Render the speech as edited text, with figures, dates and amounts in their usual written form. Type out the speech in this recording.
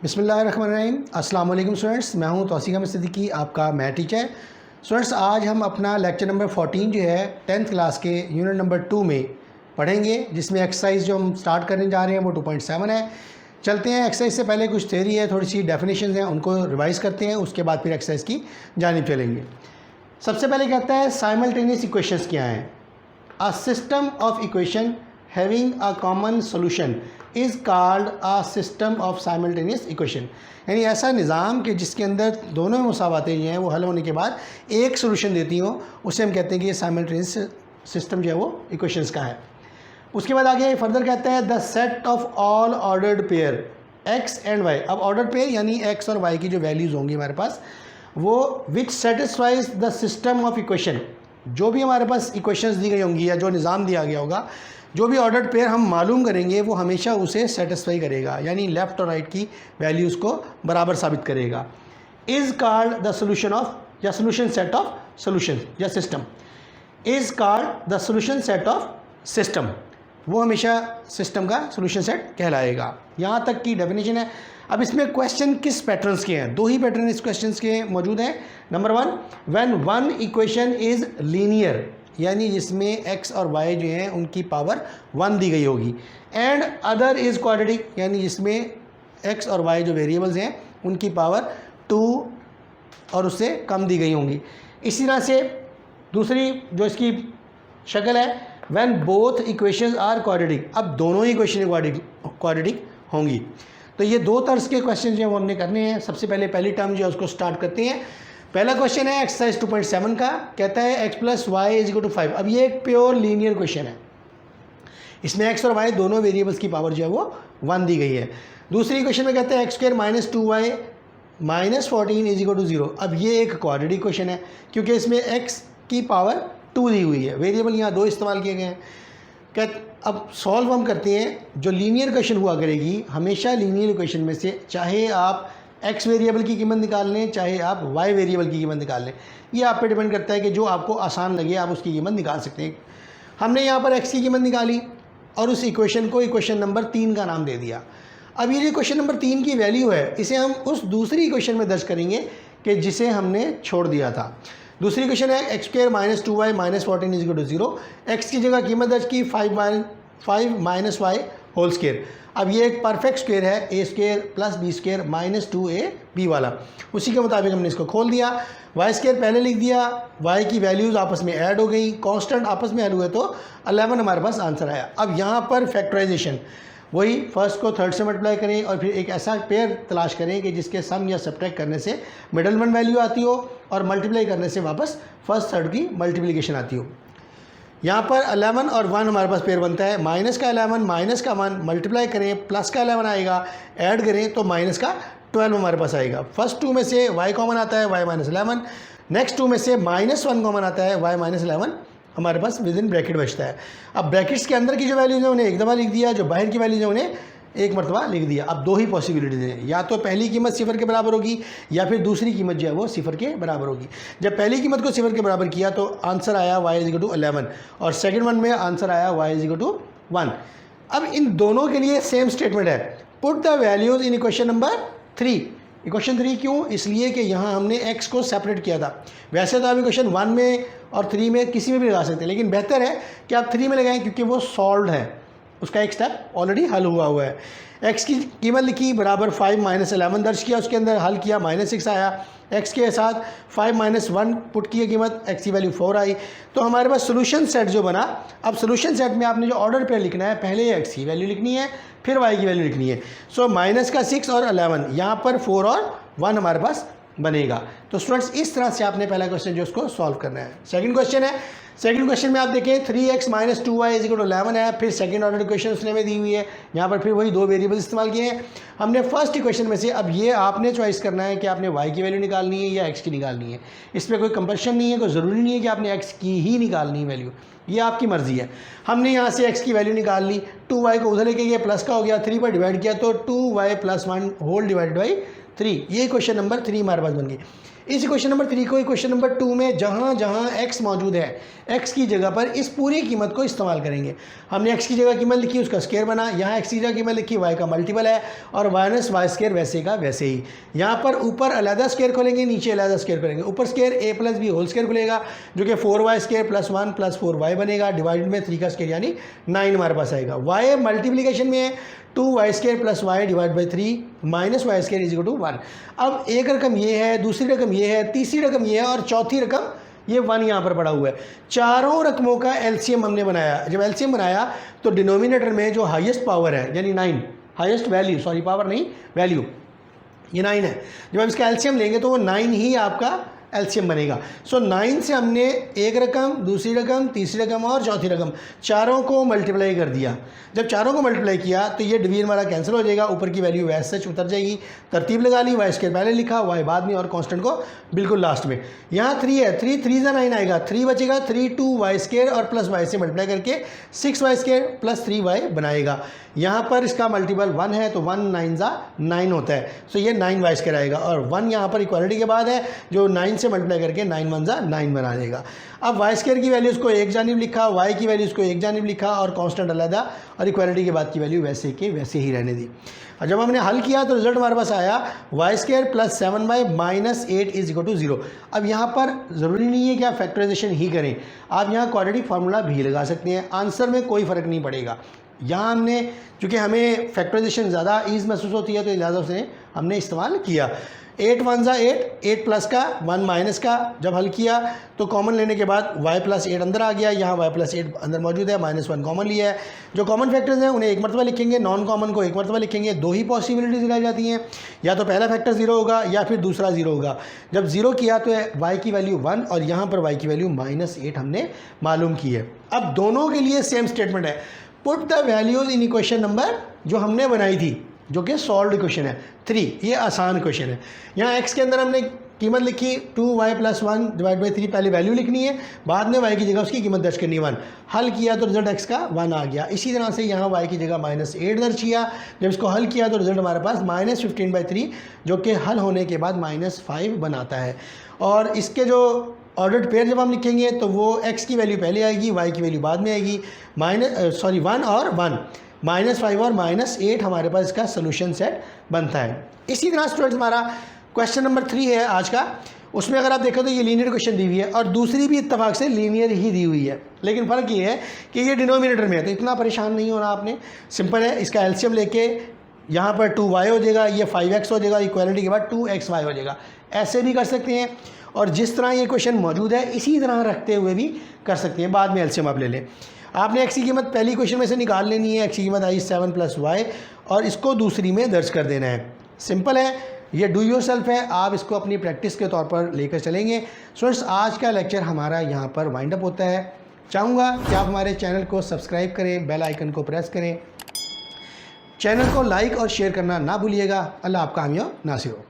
बिस्मिल्लाहिर्रहमानिर्रहीम। अस्सलाम वालेकुम स्टूडेंट्स, मैं हूं तौसीक अहमद सिद्दीकी, आपका मैथ टीचर। स्टूडेंट्स, आज हम अपना लेक्चर नंबर 14 जो है 10th क्लास के यूनिट नंबर 2 में पढ़ेंगे, जिसमें एक्सरसाइज जो हम स्टार्ट करने जा रहे हैं वो 2.7 है। चलते हैं, एक्सरसाइज से पहले कुछ थ्योरी है, थोड़ी सी डेफिनेशन हैं, उनको रिवाइज़ करते हैं, उसके बाद फिर एक्सरसाइज की जानिब चलेंगे। सबसे पहले कहता है साइमल्टेनियस इक्वेशंस क्या हैं। A system of equation having a common solution is called a system of simultaneous equation. यानी ऐसा निज़ाम कि जिसके अंदर दोनों मुसावातें जो हैं वो हल होने के बाद एक सोल्यूशन देती हो, उसे हम कहते हैं कि ये साइमल्टेनियस सिस्टम जो है वो इक्वेशंस का है। उसके बाद आगे फर्दर कहता है the set of all ordered pair X and Y. अब ऑर्डर्ड पेयर यानी एक्स और वाई की जो वैल्यूज़ होंगी हमारे पास, वो which satisfies the system of equation, जो भी हमारे पास इक्वेशंस दी गई होंगी या जो निज़ाम दिया गया होगा, जो भी ऑर्डर्ड पेयर हम मालूम करेंगे वो हमेशा उसे सेटिस्फाई करेगा, यानी लेफ़्ट और राइट की वैल्यूज़ को बराबर साबित करेगा। Is called the solution of या सोल्यूशन सेट ऑफ सोल्यूशन या system. Is called the solution set of system, वो हमेशा सिस्टम का सोल्यूशन सेट कहलाएगा। यहाँ तक की डेफिनेशन है। अब इसमें क्वेश्चन किस पैटर्न्स के हैं? दो ही पैटर्न इस क्वेश्चन के मौजूद हैं। Number 1, when one equation is linear, यानी जिसमें x और y जो हैं उनकी पावर 1 दी गई होगी, एंड अदर इज़ क्वाड्रेटिक, यानी जिसमें x और y जो वेरिएबल्स हैं उनकी पावर 2 और उससे कम दी गई होंगी। इसी तरह से दूसरी जो इसकी शक्ल है, when both equations are quadratic, अब दोनों ही इक्वेशन क्वाड्रेटिक होंगी। तो ये दो तर्ज के क्वेश्चन जो वो हमने करने हैं। सबसे पहले पहली टर्म जो है उसको स्टार्ट करते हैं। पहला क्वेश्चन है एक्सरसाइज 2.7 का, कहता है x + y = 5। अब ये एक प्योर लीनियर क्वेश्चन है, इसमें x और y दोनों वेरिएबल्स की पावर जो है वो 1 दी गई है। दूसरी क्वेश्चन में कहते हैं x² - 2y - 14 = 0। अब ये एक क्वाड्रेटिक क्वेश्चन है, क्योंकि इसमें x की पावर 2 दी हुई है, वेरिएबल यहाँ 2 इस्तेमाल किए गए हैं। अब सॉल्व हम करते हैं। जो लीनियर क्वेश्चन हुआ करेगी, हमेशा लीनियर इक्वेशन में से चाहे आप x वेरिएबल की कीमत निकाल लें, चाहे आप y वेरिएबल की कीमत निकाल लें, ये आप पे डिपेंड करता है कि जो आपको आसान लगे आप उसकी कीमत निकाल सकते हैं। हमने यहाँ पर x की कीमत निकाली और उस इक्वेशन को इक्वेशन नंबर 3 का नाम दे दिया। अब ये जो इक्वेशन नंबर 3 की वैल्यू है, इसे हम उस दूसरी इक्वेशन में दर्ज करेंगे कि जिसे हमने छोड़ दिया था। दूसरी क्वेश्चन है x² - 2y - 14 = 0। x की जगह कीमत दर्ज की 5 - y होल स्क्वायर। अब ये एक परफेक्ट स्क्वायर है, a² + b² - 2ab वाला। उसी के मुताबिक हमने इसको खोल दिया। y² पहले लिख दिया, y की वैल्यूज़ आपस में ऐड हो गई, कांस्टेंट आपस में ऐड हुए तो 11 हमारे पास आंसर आया। अब यहाँ पर फैक्टराइजेशन, वही फर्स्ट को थर्ड से मल्टीप्लाई करें और फिर एक ऐसा पेयर तलाश करें कि जिसके सम या सब्ट्रैक्ट करने से मिडल वन वैल्यू आती हो और मल्टीप्लाई करने से वापस फर्स्ट थर्ड की मल्टीप्लिकेशन आती हो। यहाँ पर 11 और 1 हमारे पास पेयर बनता है। माइनस का 11 माइनस का 1 मल्टीप्लाई करें, प्लस का 11 आएगा, ऐड करें तो माइनस का 12 हमारे पास आएगा। फर्स्ट 2 में से y कॉमन आता है, y - 11। नेक्स्ट 2 में से -1 कॉमन आता है, y - 11 हमारे पास विद इन ब्रैकेट बचता है। अब ब्रैकेट्स के अंदर की जो वैल्यूज़ है उन्हें एक दफ़ा लिख दिया, जो बाहर की वैल्यूज़ है उन्हें एक मरतबा लिख दिया। अब दो ही पॉसिबिलिटीज़ हैं, या तो पहली कीमत 0 के बराबर होगी या फिर दूसरी कीमत जो है वो 0 के बराबर होगी। जब पहली कीमत को 0 के बराबर किया तो आंसर आया y = 11 और सेकंड वन में आंसर आया y = 1। अब इन दोनों के लिए सेम स्टेटमेंट है, put the values in equation number 3। Equation 3 क्यों? इसलिए कि यहाँ हमने x को सेपरेट किया था। वैसे तो आप इक्वेशन 1 में और 3 में किसी में भी लगा सकते हैं, लेकिन बेहतर है कि आप 3 में लगाएं क्योंकि वो सॉल्व है, उसका एक स्टेप ऑलरेडी हल हुआ है। x की कीमत लिखी बराबर 5 - 11 दर्ज किया, उसके अंदर हल किया -6 आया। x के साथ 5 - 1 पुट की कीमत, x की वैल्यू 4 आई। तो हमारे पास सोल्यूशन सेट जो बना। अब सोल्यूशन सेट में आपने जो ऑर्डर पेयर लिखना है, पहले x की वैल्यू लिखनी है, फिर y की वैल्यू लिखनी है। सो -6 और 11, यहाँ पर 4 और 1 हमारे पास बनेगा। तो स्टूडेंट्स, इस तरह से आपने पहला क्वेश्चन जो उसको सॉल्व करना है। सेकंड क्वेश्चन है, सेकंड क्वेश्चन में आप देखें 3x - 2y = 11 है। फिर सेकंड ऑर्डर इक्वेशन उसने में दी हुई है, यहाँ पर फिर वही दो वेरिएबल्स इस्तेमाल किए हैं हमने फर्स्ट इक्वेशन में से। अब ये आपने चॉइस करना है कि आपने y की वैल्यू निकालनी है या x की निकालनी है। इसमें कोई कंपल्शन नहीं है, कोई ज़रूरी नहीं है कि आपने x की ही निकालनी है वैल्यू, ये आपकी मर्ज़ी है। हमने यहाँ से x की वैल्यू निकाल ली, 2y को उधर लेके गया, प्लस का हो गया, 3 पर डिवाइड किया तो 2y + 1 होल डिवाइडेड बाई 3। ये क्वेश्चन नंबर 3 हमारे पास बन गई। इसी क्वेश्चन नंबर 3 को क्वेश्चन नंबर 2 में जहाँ जहाँ x मौजूद है, x की जगह पर इस पूरी कीमत को इस्तेमाल करेंगे। हमने x की जगह कीमत लिखी, उसका स्क्वायर बना, यहाँ x की जगह कीमत लिखी, y का मल्टीपल है और माइनस वाई स्क्वायर वैसे का वैसे ही। यहाँ पर ऊपर अलहदा स्क्वायर खोलेंगे, नीचे अलहदा स्क्वायर खोलेंगे। ऊपर square a plus B whole square खुलेगा जो कि 4y square plus 1 plus 4y बनेगा, डिवाइडेड में 3 का स्क्वायर यानी 9 हमारे पास आएगा। y मल्टीप्लिकेशन में है 2y square plus Y divide by 3 minus Y square is equal to 1। अब एक रकम ये है, दूसरी रकम ये है, तीसरी रकम ये है और चौथी रकम ये 1 यहाँ पर पड़ा हुआ है। चारों रकमों का एलसीएम हमने बनाया। जब एलसीएम बनाया तो डिनोमिनेटर में जो हाईएस्ट पावर है यानी 9, हाईएस्ट वैल्यू, सॉरी पावर नहीं वैल्यू, ये 9 है। जब आप इसका एलसीएम लेंगे तो वो 9 ही आपका एलसीएम बनेगा। सो 9 से हमने एक रकम, दूसरी रकम, तीसरी रकम और चौथी रकम चारों को मल्टीप्लाई कर दिया। जब चारों को मल्टीप्लाई किया तो ये डिवीजन वाला कैंसिल हो जाएगा, ऊपर की वैल्यू वैसे सच उतर जाएगी। तरतीब लगा ली, वाई स्क्वायर पहले लिखा, वाई बाद में और कांस्टेंट को बिल्कुल लास्ट में। यहाँ 3 है, 3 3 से 9 आएगा, 3 बचेगा, 3 2 वाई स्क्वायर और प्लस वाई से मल्टीप्लाई करके 6 वाई स्क्वायर प्लस 3 वाई बनाएगा। यहाँ पर इसका मल्टीपल 1 है तो 1 9 ज़ा 9 होता है। सो ये 9 वाई स्क्वायर आएगा और 1 यहाँ पर इक्वालिटी के बाद है जो 9 से मल्टीप्लाई करके 9 1 ज़ा 9 बना देगा। अब वाई स्क्वायर की वैल्यूज़ को एक जानिब लिखा, वाई की वैल्यूज़ को एक जानिब लिखा और कांस्टेंट अलग और इक्वालिटी के बाद की वैल्यू वैसे के वैसे ही रहने दी। और जब हमने हल किया तो रिजल्ट हमारे पास आया Y square plus 7y minus 8 is equal to 0। अब यहाँ पर ज़रूरी नहीं है कि आप फैक्टराइजेशन ही करें, आप यहाँ क्वाड्रेटिक फार्मूला भी लगा सकते हैं, आंसर में कोई फ़र्क नहीं पड़ेगा। यहाँ हमने चूँकि हमें फैक्टराइजेशन ज़्यादा ईज़ महसूस होती है तो लिहाजा से हमने इस्तेमाल किया। 8 1 ज़ा 8, 8 प्लस का 1 माइनस का जब हल किया तो कॉमन लेने के बाद y प्लस 8 अंदर आ गया, यहाँ y प्लस 8 अंदर मौजूद है, माइनस 1 कॉमन लिया है। जो कॉमन फैक्टर्स हैं उन्हें एक मरतबा लिखेंगे, नॉन कॉमन को एक मरतबा लिखेंगे। 2 ही पॉसिबिलिटीज रह जाती हैं, या तो पहला फैक्टर 0 होगा या फिर दूसरा 0 होगा। जब 0 किया तो y की वैल्यू 1 और यहाँ पर y की वैल्यू -8 हमने मालूम की है। अब दोनों के लिए सेम स्टेटमेंट है, put the values in equation number जो हमने बनाई थी जो कि सॉल्व इक्वेशन है 3। ये आसान क्वेश्चन है। यहाँ x के अंदर हमने कीमत लिखी 2y प्लस 1 डिवाइड बाई 3, पहले वैल्यू लिखनी है, बाद में y की जगह उसकी कीमत दर्ज करनी है 1। हल किया तो रिजल्ट x का 1 आ गया। इसी तरह से यहाँ y की जगह -8 दर्ज किया, जब इसको हल किया तो रिजल्ट हमारे पास -15/3 जो कि हल होने के बाद -5 बनाता है। और इसके जो ऑर्डर्ड पेयर जब हम लिखेंगे तो वो x की वैल्यू पहले आएगी, y की वैल्यू बाद में आएगी। 1 और 1, -5 और -8 हमारे पास इसका सोल्यूशन सेट बनता है। इसी तरह स्टूडेंट्स हमारा क्वेश्चन नंबर 3 है आज का, उसमें अगर आप देखो तो ये लीनियर क्वेश्चन दी हुई है और दूसरी भी इत्तेफाक से लीनियर ही दी हुई है, लेकिन फ़र्क ये है कि ये डिनोमिनेटर में है तो इतना परेशान नहीं होना आपने। सिंपल है, इसका एलसीएम लेके यहाँ पर 2y हो जाएगा, ये 5x हो जाएगा, इक्वालिटी के बाद 2xy हो जाएगा। ऐसे भी कर सकते हैं और जिस तरह ये क्वेश्चन मौजूद है इसी तरह रखते हुए भी कर सकते हैं। बाद में एलसीएम आप ले लें। आपने x की कीमत पहली क्वेश्चन में से निकाल लेनी है, x की कीमत आई 7 + y और इसको दूसरी में दर्ज कर देना है। सिंपल है, ये डू योर सेल्फ है, आप इसको अपनी प्रैक्टिस के तौर पर लेकर चलेंगे। स्टूडेंट्स आज का लेक्चर हमारा यहाँ पर वाइंड अप होता है। चाहूँगा कि आप हमारे चैनल को सब्सक्राइब करें, बेल आइकन को प्रेस करें, चैनल को लाइक और शेयर करना ना भूलिएगा। अल्लाह आपका हामी नासिर हो।